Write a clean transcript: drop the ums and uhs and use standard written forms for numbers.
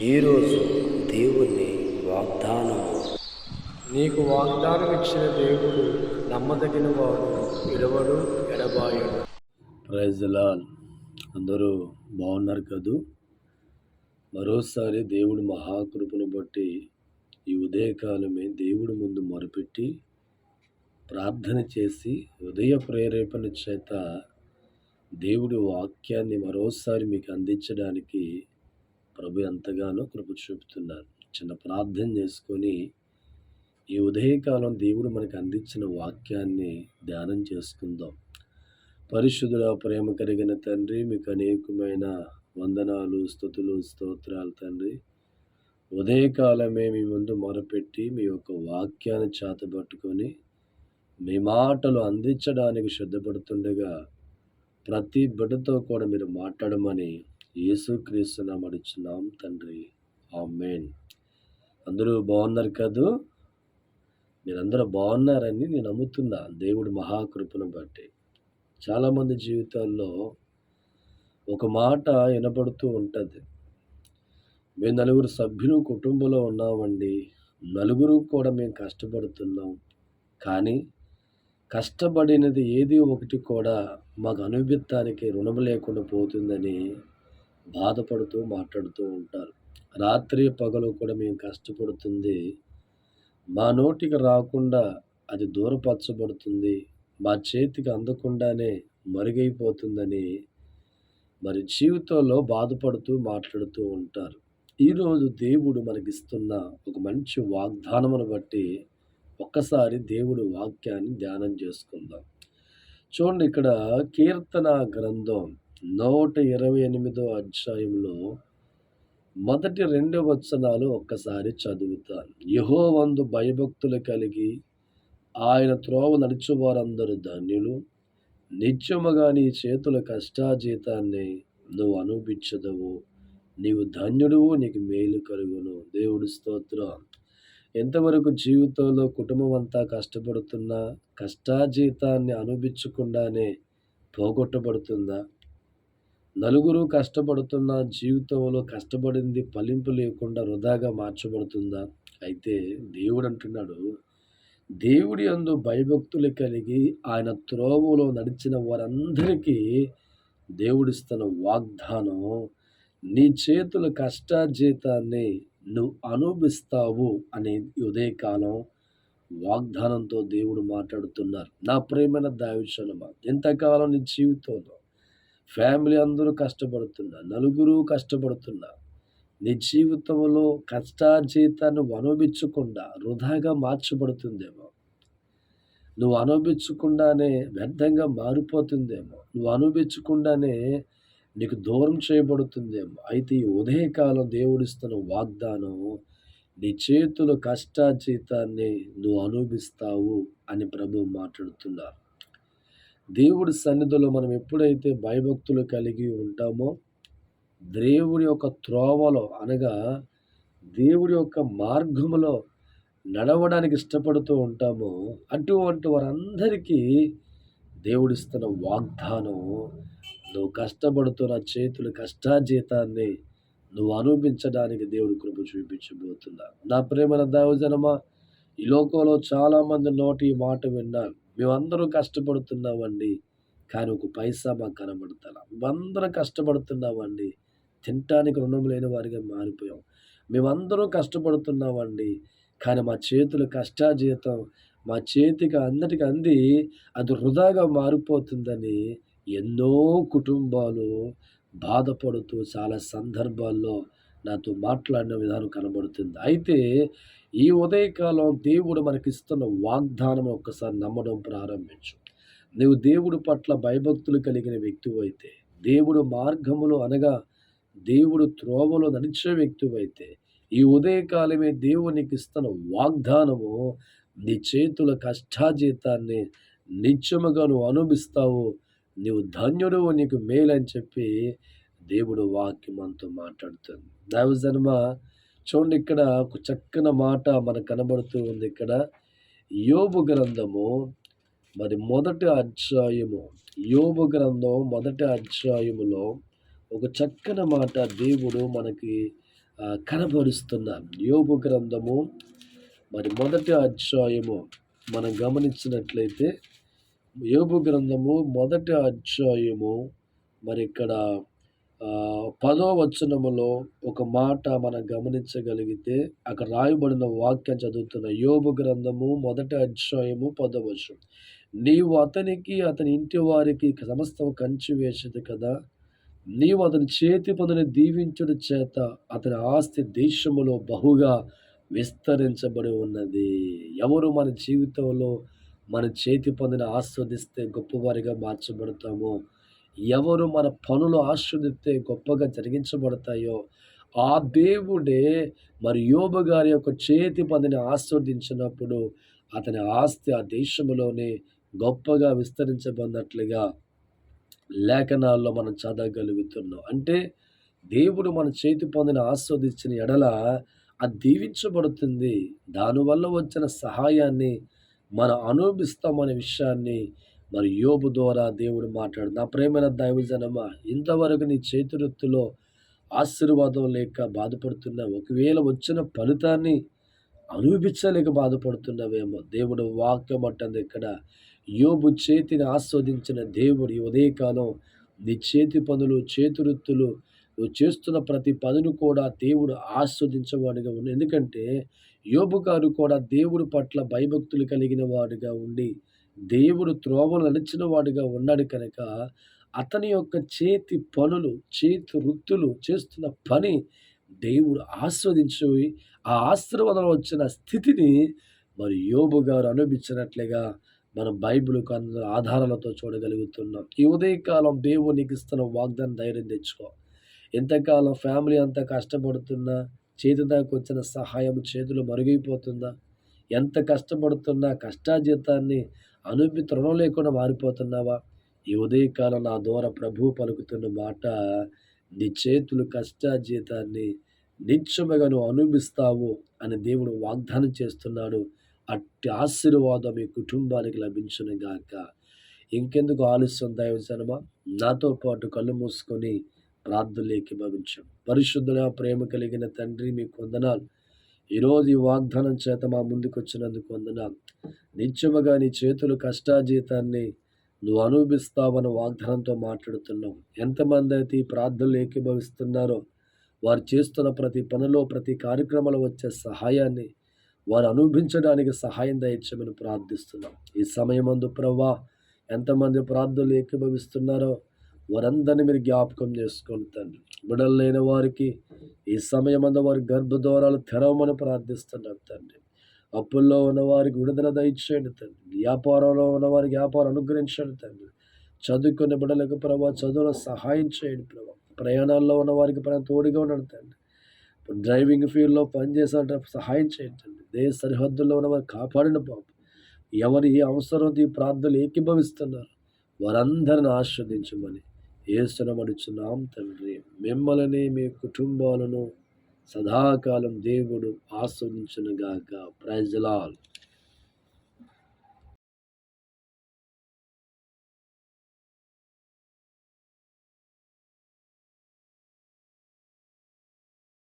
ఈరోజు దేవుని వాగ్దానము. నీకు వాగ్దానం ఇచ్చిన దేవుడు నమ్మదగిన వాడు, విడవడు, ఎడబాయడు. Praise the Lord. అందరూ బాగున్నారు కదూ? మరోసారి దేవుడు మహాకృపను బట్టి ఈ ఉదయకాలమే దేవుడి ముందు మొరపెట్టి ప్రార్థన చేసి ఉదయ ప్రేరేపణ చేత దేవుడి వాక్యాన్ని మరోసారి మీకు అందించడానికి ప్రభు ఎంతగానో కృప చూపుతున్నారు. చిన్న ప్రార్థన చేసుకొని ఈ ఉదయకాలం దేవుడు మనకు అందించిన వాక్యాన్ని ధ్యానం చేసుకుందాం. పరిశుద్ధుల ప్రేమ కలిగిన తండ్రి, మీకు అనేకమైన వందనాలు, స్తుతులు, స్తోత్రాలు తండ్రి. ఉదయకాలమే మీ ముందు మొరపెట్టి మీ యొక్క వాక్యాన్ని చేతబట్టుకొని మీ మాటలు అందించడానికి సిద్ధపడుతుండగా ప్రతి బిడ్డతో కూడా మీరు మాట్లాడమని యేసుక్రీస్తు నామమున అడుగుచున్నాం తండ్రి, ఆమేన్. అందరూ బాగున్నారు కదూ? మీరందరూ బాగున్నారని నేను నమ్ముతున్నా దేవుడి మహాకృపను బట్టి. చాలామంది జీవితాల్లో ఒక మాట వినపడుతూ ఉంటుంది. మేము నలుగురు సభ్యులు కుటుంబంలో ఉన్నామండి, నలుగురు కూడా మేము కష్టపడుతున్నాం, కానీ కష్టపడినది ఏది ఒకటి కూడా మాకు అనుభవించడానికి రుణం లేకుండా పోతుందని బాధపడుతూ మాట్లాడుతూ ఉంటారు. రాత్రి పగలు కూడా మేము కష్టపడుతుంది మా నోటికి రాకుండా అది దూరపరచబడుతుంది, మా చేతికి అందకుండానే మరుగైపోతుందని మరి జీవితంలో బాధపడుతూ మాట్లాడుతూ ఉంటారు. ఈరోజు దేవుడు మనకిస్తున్న ఒక మంచి వాగ్దానమును బట్టి ఒక్కసారి దేవుడి వాక్యాన్ని ధ్యానం చేసుకుందాం. చూడండి, ఇక్కడ కీర్తన గ్రంథం 128వ అధ్యాయంలో మొదటి 2 వచనాలు ఒక్కసారి చదువుతాను. యెహోవాయందు భయభక్తులు కలిగి ఆయన త్రోవ నడుచువారందరూ ధన్యులు. నిత్యముగా నీ చేతుల కష్టాజీతాన్ని నువ్వు అనుభవించదవు. నీవు ధన్యుడువు, నీకు మేలు కలుగును. దేవుడి స్తోత్రం. ఎంతవరకు జీవితంలో కుటుంబం అంతా కష్టపడుతున్నా కష్టాజీతాన్ని అనుభవించకుండానే పోగొట్టబడుతుందా? నలుగురు కష్టపడుతున్న జీవితంలో కష్టపడింది ఫలింపు లేకుండా వృధాగా మార్చబడుతుందా? అయితే దేవుడు అంటున్నాడు, దేవుడి యందు భయభక్తులు కలిగి ఆయన త్రోవలో నడిచిన వారందరికీ దేవుడిస్తున్న వాగ్దానం, నీ చేతుల కష్టాజీతాన్ని నువ్వు అనుభవిస్తావు అనే ఉదయకాలం వాగ్దానంతో దేవుడు మాట్లాడుతున్నారు. నా ప్రియమైన దైవజనమా, ఎంతకాలం నీ జీవితంలో ఫ్యామిలీ అందరూ కష్టపడుతున్నా, నలుగురు కష్టపడుతున్నా, నీ జీవితంలో కష్టాజీతాన్ని అనుభవించకుండా వృధాగా మార్చబడుతుందేమో, నువ్వు అనుభవించకుండానే వ్యర్థంగా మారిపోతుందేమో, నువ్వు అనుభవించకుండానే నీకు దూరం చేయబడుతుందేమో. అయితే ఈ ఉదయకాలం దేవుడిస్తున్న వాగ్దానం, నీ చేతుల కష్టాజీతాన్ని నువ్వు అనుభవిస్తావు అని ప్రభువు మాట్లాడుతున్నారు. దేవుడి సన్నిధిలో మనం ఎప్పుడైతే భయభక్తులు కలిగి ఉంటామో, దేవుడి యొక్క త్రోవలో అనగా దేవుడి యొక్క మార్గములో నడవడానికి ఇష్టపడుతూ ఉంటామో, అటువంటి వారందరికీ దేవుడిస్తున్న వాగ్దానం, నువ్వు కష్టపడుతున్న చేతుల కష్టాజీతాన్ని నువ్వు అనుభవించడానికి దేవుడు కృప చూపించబోతున్నా. నా ప్రేమైన దైవజనమా, ఈ లోకంలో చాలామంది నోటి ఈ మాట విన్నారు, మేమందరూ కష్టపడుతున్నామండి, కానీ ఒక పైసా మాకు కనబడతలా. మేమందరం కష్టపడుతున్నామండి, తినటానికి రుణం లేని వారిగా మారిపోయాం. మేమందరూ కష్టపడుతున్నామండి, కానీ మా చేతుల కష్టాజీతం మా చేతికి అందరికి అంది అది వృధాగా మారిపోతుందని ఎన్నో కుటుంబాలు బాధపడుతూ చాలా సందర్భాల్లో నాతో మాట్లాడిన విధానం కనబడుతుంది. అయితే ఈ ఉదయకాలం దేవుడు మనకిస్తున్న వాగ్దానం ఒక్కసారి నమ్మడం ప్రారంభించు. నీవు దేవుడి పట్ల భయభక్తులు కలిగిన వ్యక్తివైతే, దేవుడు మార్గములో అనగా దేవుడు త్రోవలో నడిచే వ్యక్తివైతే, ఈ ఉదయకాలమే దేవుడు నీకు ఇస్తున్న వాగ్దానము, నీ చేతుల కష్టాజీతాన్ని నిత్యముగా నువ్వు అనుభవిస్తావు, నీవు ధన్యుడు, నీకు మేలని చెప్పి దేవుడు వాక్యం మనతో మాట్లాడుతుంది. దైవజనమ, చూడండి, ఇక్కడ ఒక చక్కని మాట మనకు కనబడుతూ ఉంది. ఇక్కడ యోబు గ్రంథము మరి మొదటి అధ్యాయము, యోబు గ్రంథం మొదటి అధ్యాయములో ఒక చక్కని మాట దేవుడు మనకి కనబరుస్తున్నారు. యోబు గ్రంథము మరి మొదటి అధ్యాయము మనం గమనించినట్లయితే, యోబు గ్రంథము మొదటి అధ్యాయము మరి ఇక్కడ 10వ వచనములో ఒక మాట మనం గమనించగలిగితే, అక్కడ రాయబడిన వాక్యం చదువుతున్న. యోబు గ్రంథము మొదటి అధ్యాయము 10వ వచనం. నీవు అతనికి అతని ఇంటి వారికి సమస్తం కంచి వేసేది కదా, నీవు అతని చేతి పనుని దీవించుడు చేత అతని ఆస్తి దేశములో బహుగా విస్తరించబడి ఉన్నది. ఎవరు మన జీవితంలో మన చేతి పనుని ఆస్వాదిస్తే గొప్పవారిగా మార్చబడతామో, ఎవరు మన పనులు ఆస్వాదిస్తే గొప్పగా జరిగించబడతాయో, ఆ దేవుడే మరి యోబు గారి యొక్క చేతి పనిని ఆస్వాదించినప్పుడు అతని ఆస్తి ఆ దేశంలోనే గొప్పగా విస్తరించబడినట్లుగా లేఖనాల్లో మనం చదవగలుగుతున్నాం. అంటే దేవుడు మన చేతి పనిని ఆస్వాదించిన ఎడల అది దీవించబడుతుంది. దానివల్ల వచ్చిన సహాయాన్ని మనం అనుభవిస్తామనే విషయాన్ని మరి యోబు ద్వారా దేవుడు మాట్లాడు. నా ప్రేమైన దైవజనమా, ఇంతవరకు నీ చేతివృత్తిలో ఆశీర్వాదం లేక బాధపడుతున్నావు. ఒకవేళ వచ్చిన ఫలితాన్ని అనుభవించలేక బాధపడుతున్నావేమో. దేవుడు వాక్యం అంటుంది ఇక్కడ, యోబు చేతిని ఆస్వాదించిన దేవుడు ఈ ఉదయకాలం నీ చేతి పనులు, చేతివృత్తులు, నువ్వు చేస్తున్న ప్రతి పనిని కూడా దేవుడు ఆస్వాదించేవాడిగా ఉంది. ఎందుకంటే యోబు గారు కూడా దేవుడి పట్ల భయభక్తులు కలిగిన వాడిగా ఉండి దేవుడు త్రోవలు నడిచిన వాడిగా ఉన్నాడు కనుక అతని యొక్క చేతి పనులు, చేతి వృత్తులు, చేస్తున్న పని దేవుడు ఆస్వాదించి ఆ ఆశీర్వాదం వచ్చిన స్థితిని మరి యోబు గారు అనుభవించినట్లుగా మనం బైబిల్ ఆధారాలతో చూడగలుగుతున్నాం. ఈ ఉదయకాలం దేవుడు నీకు ఇస్తున్న వాగ్దానం ధైర్యం తెచ్చుకో. ఎంతకాలం ఫ్యామిలీ అంతా కష్టపడుతున్నా చేతి దాకా వచ్చిన సహాయం చేతులు మరుగైపోతుందా? ఎంత కష్టపడుతున్నా కష్టాజీతాన్ని అనుభవి రుణం లేకుండా మారిపోతున్నావా? ఈ ఉదయకాలం నా ద్వారా ప్రభువు పలుకుతున్న మాట, నీ చేతులు కష్టాజీతాన్ని నిత్యముగా నువ్వు అనుభవిస్తావు అని దేవుడు వాగ్దానం చేస్తున్నాడు. అట్టి ఆశీర్వాదం మీ కుటుంబానికి లభించును గాక. ఇంకెందుకు ఆలస్యం దైవజనమా, నాతో పాటు కళ్ళు మూసుకొని ప్రార్థనలోకి భవించాం. పరిశుద్ధుల ప్రేమ కలిగిన తండ్రి, మీకు వందనాలు. ఈరోజు ఈ వాగ్దానం చేత మా ముందుకు వచ్చినందుకు వందనాలు. నిత్యముగా నీ చేతులు కష్టాజీతాన్ని నువ్వు అనుభవిస్తావని వాగ్దానంతో మాట్లాడుతున్నావు. ఎంతమంది అయితే ఈ ప్రార్థనలు ఏకీభవిస్తున్నారో వారు చేస్తున్న ప్రతి పనిలో, ప్రతి కార్యక్రమంలో వచ్చే సహాయాన్ని వారు అనుభవించడానికి సహాయం దయచేయమని ప్రార్థిస్తున్నాం. ఈ సమయమందు ప్రభువా, ఎంతమంది ప్రార్థనలు ఏకీభవిస్తున్నారో వారందరినీ మీరు జ్ఞాపకం చేసుకోండి తండ్రి. బిడ్డలు లేని వారికి ఈ సమయమందు వారి గర్భద్వారాలు తెరవమని ప్రార్థిస్తున్నాం తండ్రి. అప్పుల్లో ఉన్న వారికి విడుదల దయచేయండి తండ్రి. వ్యాపారంలో ఉన్న వారికి వ్యాపారం అనుగ్రహించండి తండ్రి. చదువుకునే బిడ్డలకు ప్రభావ చదువులో సహాయం చేయండి ప్రభావ. ప్రయాణాల్లో ఉన్న వారికి తోడుగా ఉండండి తండ్రి. డ్రైవింగ్ ఫీల్డ్లో పనిచేసే సహాయం చేయండి తండ్రి. దేశ సరిహద్దుల్లో ఉన్న వారికి కాపాడిన పాప. ఎవరు ఏ అవసరం ఈ ప్రార్థనలు ఏకీభవిస్తున్నారు వారందరిని ఆస్వాదించమని యేసునామమున అడుగుచున్నాం తండ్రి. మిమ్మల్ని మీ కుటుంబాలను సదాకాలం దేవుడు ఆస్వాదించునుగాక. Praise the lord.